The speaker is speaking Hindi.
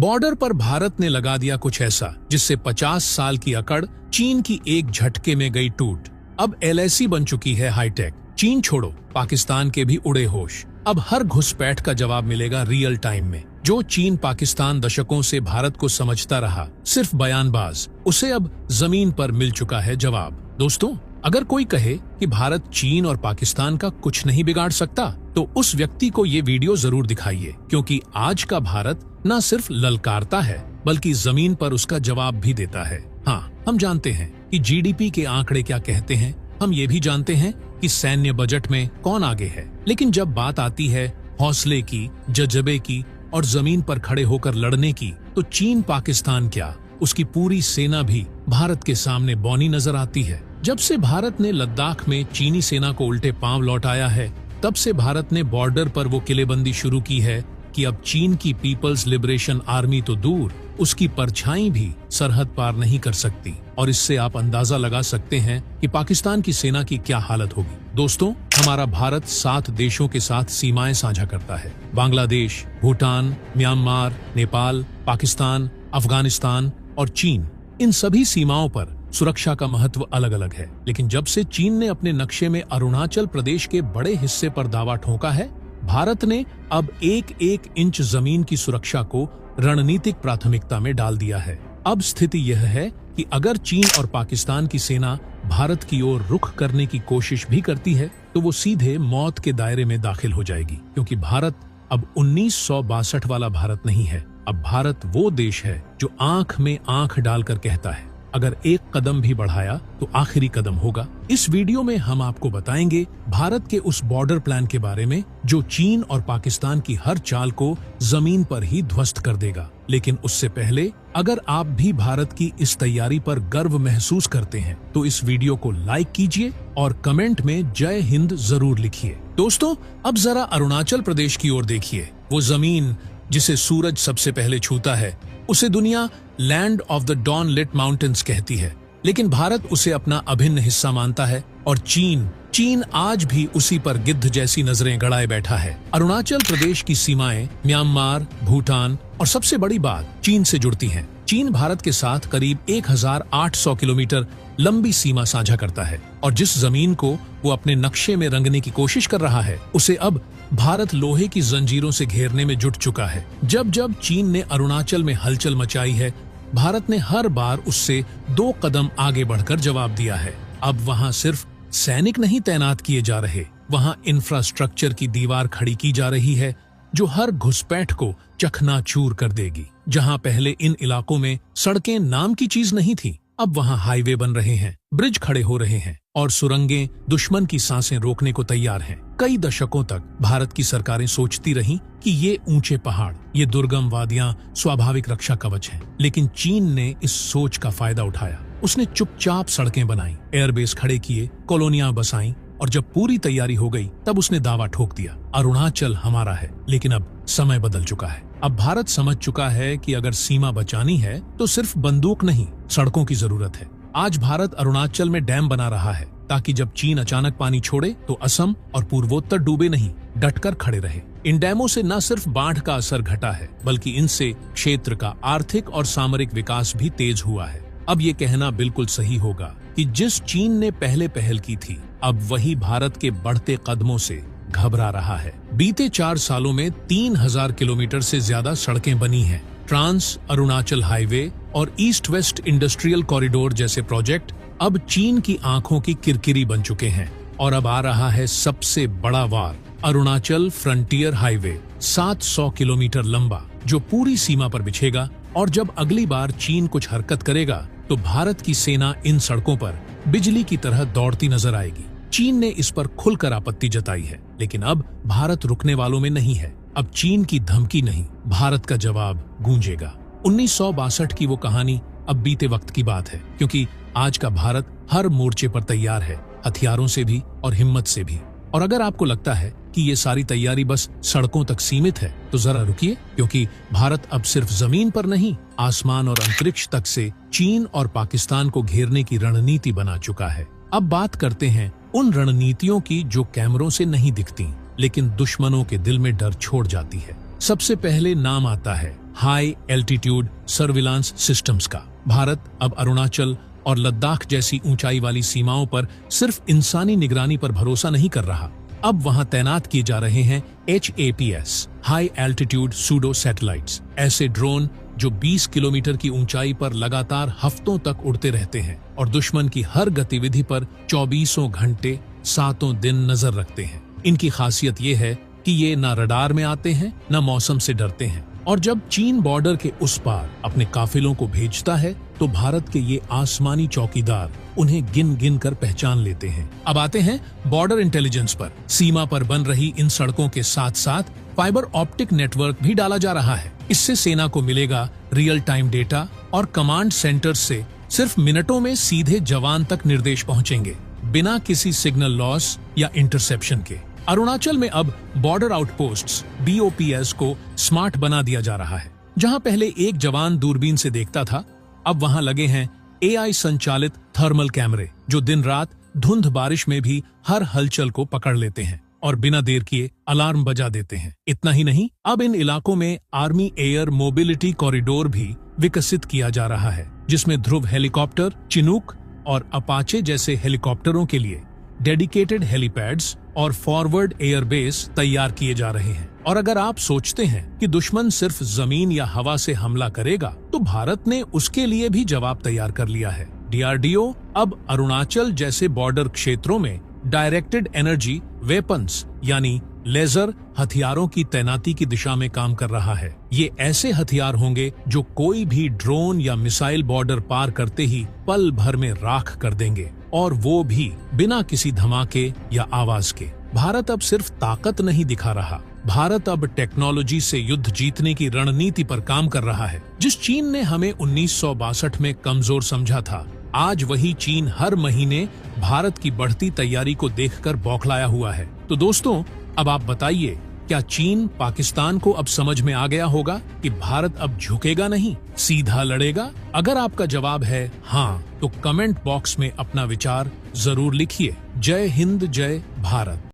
बॉर्डर पर भारत ने लगा दिया कुछ ऐसा जिससे 50 साल की अकड़ चीन की एक झटके में गई टूट। अब LAC बन चुकी है हाईटेक। चीन छोड़ो, पाकिस्तान के भी उड़े होश। अब हर घुसपैठ का जवाब मिलेगा रियल टाइम में। जो चीन पाकिस्तान दशकों से भारत को समझता रहा, सिर्फ बयानबाज, उसे अब जमीन पर मिल चुका है जवाब। दोस्तों, अगर कोई कहे कि भारत चीन और पाकिस्तान का कुछ नहीं बिगाड़ सकता, तो उस व्यक्ति को ये वीडियो जरूर दिखाइए, क्योंकि आज का भारत न सिर्फ ललकारता है बल्कि जमीन पर उसका जवाब भी देता है। हाँ, हम जानते हैं कि GDP के आंकड़े क्या कहते हैं, हम ये भी जानते हैं कि सैन्य बजट में कौन आगे है, लेकिन जब बात आती है हौसले की, जज्बे की और जमीन पर खड़े होकर लड़ने की, तो चीन पाकिस्तान क्या, उसकी पूरी सेना भी भारत के सामने बौनी नजर आती है। जब से भारत ने लद्दाख में चीनी सेना को उल्टे पांव लौटाया है, तब से भारत ने बॉर्डर पर वो किलेबंदी शुरू की है कि अब चीन की पीपल्स लिबरेशन आर्मी तो दूर, उसकी परछाई भी सरहद पार नहीं कर सकती। और इससे आप अंदाजा लगा सकते हैं कि पाकिस्तान की सेना की क्या हालत होगी। दोस्तों, हमारा भारत 7 देशों के साथ सीमाएं साझा करता है। बांग्लादेश, भूटान, म्यांमार, नेपाल, पाकिस्तान, अफगानिस्तान और चीन। इन सभी सीमाओं पर सुरक्षा का महत्व अलग अलग है, लेकिन जब से चीन ने अपने नक्शे में अरुणाचल प्रदेश के बड़े हिस्से पर दावा ठोका है, भारत ने अब एक एक इंच जमीन की सुरक्षा को रणनीतिक प्राथमिकता में डाल दिया है। अब स्थिति यह है कि अगर चीन और पाकिस्तान की सेना भारत की ओर रुख करने की कोशिश भी करती है, तो वो सीधे मौत के दायरे में दाखिल हो जाएगी, क्योंकि भारत अब 1962 वाला भारत नहीं है। अब भारत वो देश है जो आंख में आंख डालकर कहता है, अगर एक कदम भी बढ़ाया तो आखिरी कदम होगा। इस वीडियो में हम आपको बताएंगे भारत के उस बॉर्डर प्लान के बारे में जो चीन और पाकिस्तान की हर चाल को जमीन पर ही ध्वस्त कर देगा। लेकिन उससे पहले, अगर आप भी भारत की इस तैयारी पर गर्व महसूस करते हैं, तो इस वीडियो को लाइक कीजिए और कमेंट में जय हिंद जरूर लिखिए। दोस्तों, अब जरा अरुणाचल प्रदेश की ओर देखिए। वो जमीन जिसे सूरज सबसे पहले छूता है, उसे दुनिया land of the dawn lit mountains कहती है, लेकिन भारत उसे अपना अभिन्न हिस्सा मानता है। और चीन आज भी उसी पर गिद्ध जैसी नजरें गड़ाए बैठा है। अरुणाचल प्रदेश की सीमाएं म्यांमार, भूटान और सबसे बड़ी बात चीन से जुड़ती हैं। चीन भारत के साथ करीब 1800 किलोमीटर लंबी सीमा साझा करता है, और जिस जमीन को वो अपने नक्शे में रंगने की कोशिश कर रहा है, उसे अब भारत लोहे की जंजीरों से घेरने में जुट चुका है। जब जब चीन ने अरुणाचल में हलचल मचाई है, भारत ने हर बार उससे 2 कदम आगे बढ़कर जवाब दिया है। अब वहाँ सिर्फ सैनिक नहीं तैनात किए जा रहे, वहाँ इंफ्रास्ट्रक्चर की दीवार खड़ी की जा रही है जो हर घुसपैठ को चकनाचूर कर देगी। जहाँ पहले इन इलाकों में सड़कें नाम की चीज नहीं थी, अब वहाँ हाईवे बन रहे हैं, ब्रिज खड़े हो रहे हैं और सुरंगें दुश्मन की सांसें रोकने को तैयार हैं। कई दशकों तक भारत की सरकारें सोचती रहीं कि ये ऊंचे पहाड़, ये दुर्गम वादियां स्वाभाविक रक्षा कवच हैं, लेकिन चीन ने इस सोच का फायदा उठाया। उसने चुपचाप सड़कें बनाई, एयरबेस खड़े किए, कॉलोनियां बसाईं, और जब पूरी तैयारी हो गई तब उसने दावा ठोक दिया, अरुणाचल हमारा है। लेकिन अब समय बदल चुका है। अब भारत समझ चुका है कि अगर सीमा बचानी है तो सिर्फ बंदूक नहीं, सड़कों की जरूरत है। आज भारत अरुणाचल में डैम बना रहा है ताकि जब चीन अचानक पानी छोड़े तो असम और पूर्वोत्तर डूबे नहीं, डटकर खड़े रहे। इन डैमों से न सिर्फ बाढ़ का असर घटा है, बल्कि इनसे क्षेत्र का आर्थिक और सामरिक विकास भी तेज हुआ है। अब ये कहना बिल्कुल सही होगा कि जिस चीन ने पहले पहल की थी, अब वही भारत के बढ़ते कदमों से घबरा रहा है। बीते 4 सालों में 3000 किलोमीटर से ज्यादा सड़कें बनी हैं। ट्रांस अरुणाचल हाईवे और ईस्ट वेस्ट इंडस्ट्रियल कॉरिडोर जैसे प्रोजेक्ट अब चीन की आंखों की किरकिरी बन चुके हैं। और अब आ रहा है सबसे बड़ा वार, अरुणाचल फ्रंटियर हाईवे, 700 किलोमीटर लंबा, जो पूरी सीमा पर बिछेगा। और जब अगली बार चीन कुछ हरकत करेगा तो भारत की सेना इन सड़कों पर बिजली की तरह दौड़ती नजर आएगी। चीन ने इस पर खुलकर आपत्ति जताई है, लेकिन अब भारत रुकने वालों में नहीं है। अब चीन की धमकी नहीं, भारत का जवाब गूंजेगा। 1962 की वो कहानी अब बीते वक्त की बात है, क्योंकि आज का भारत हर मोर्चे पर तैयार है, हथियारों से भी और हिम्मत से भी। और अगर आपको लगता है कि ये सारी तैयारी बस सड़कों तक सीमित है, तो जरा रुकिए, क्योंकि भारत अब सिर्फ जमीन पर नहीं, आसमान और अंतरिक्ष तक से चीन और पाकिस्तान को घेरने की रणनीति बना चुका है। अब बात करते हैं उन रणनीतियों की जो कैमरों से नहीं दिखती, लेकिन दुश्मनों के दिल में डर छोड़ जाती है। सबसे पहले नाम आता है हाई एल्टीट्यूड सर्विलांस सिस्टम्स का। भारत अब अरुणाचल और लद्दाख जैसी ऊंचाई वाली सीमाओं पर सिर्फ इंसानी निगरानी पर भरोसा नहीं कर रहा, अब वहां तैनात किए जा रहे हैं HAPS high altitude pseudo satellites, ऐसे ड्रोन जो 20 किलोमीटर की ऊंचाई पर लगातार हफ्तों तक उड़ते रहते हैं और दुश्मन की हर गतिविधि पर 24 घंटे 7 दिन नजर रखते हैं। इनकी खासियत ये है कि ये न रडार में आते हैं न मौसम से डरते हैं, और जब चीन बॉर्डर के उस पार अपने काफिलों को भेजता है तो भारत के ये आसमानी चौकीदार उन्हें गिन गिन कर पहचान लेते हैं। अब आते हैं बॉर्डर इंटेलिजेंस पर। सीमा पर बन रही इन सड़कों के साथ साथ फाइबर ऑप्टिक नेटवर्क भी डाला जा रहा है। इससे सेना को मिलेगा रियल टाइम डेटा और कमांड सेंटर से सिर्फ मिनटों में सीधे जवान तक निर्देश पहुंचेंगे, बिना किसी सिग्नल लॉस या इंटरसेप्शन के। अरुणाचल में अब बॉर्डर आउटपोस्ट्स BOPs को स्मार्ट बना दिया जा रहा है। जहां पहले एक जवान दूरबीन से देखता था, अब वहां लगे हैं AI संचालित थर्मल कैमरे जो दिन रात धुंध बारिश में भी हर हलचल को पकड़ लेते हैं और बिना देर किए अलार्म बजा देते हैं। इतना ही नहीं, अब इन इलाकों में आर्मी एयर मोबिलिटी कॉरिडोर भी विकसित किया जा रहा है, जिसमें ध्रुव हेलीकॉप्टर, चिनूक और अपाचे जैसे हेलीकॉप्टरों के लिए डेडिकेटेड हेलीपैड्स और फॉरवर्ड एयरबेस तैयार किए जा रहे हैं। और अगर आप सोचते हैं कि दुश्मन सिर्फ जमीन या हवा से हमला करेगा, तो भारत ने उसके लिए भी जवाब तैयार कर लिया है। DRDO अब अरुणाचल जैसे बॉर्डर क्षेत्रों में डायरेक्टेड एनर्जी वेपन्स यानी लेजर हथियारों की तैनाती की दिशा में काम कर रहा है। ये ऐसे हथियार होंगे जो कोई भी ड्रोन या मिसाइल बॉर्डर पार करते ही पल भर में राख कर देंगे, और वो भी बिना किसी धमाके या आवाज के। भारत अब सिर्फ ताकत नहीं दिखा रहा, भारत अब टेक्नोलॉजी से युद्ध जीतने की रणनीति पर काम कर रहा है। जिस चीन ने हमें 1962 में कमजोर समझा था, आज वही चीन हर महीने भारत की बढ़ती तैयारी को देखकर बौखलाया हुआ है। तो दोस्तों, अब आप बताइए, क्या चीन पाकिस्तान को अब समझ में आ गया होगा कि भारत अब झुकेगा नहीं, सीधा लड़ेगा? अगर आपका जवाब है हाँ, तो कमेंट बॉक्स में अपना विचार जरूर लिखिए। जय हिंद, जय भारत।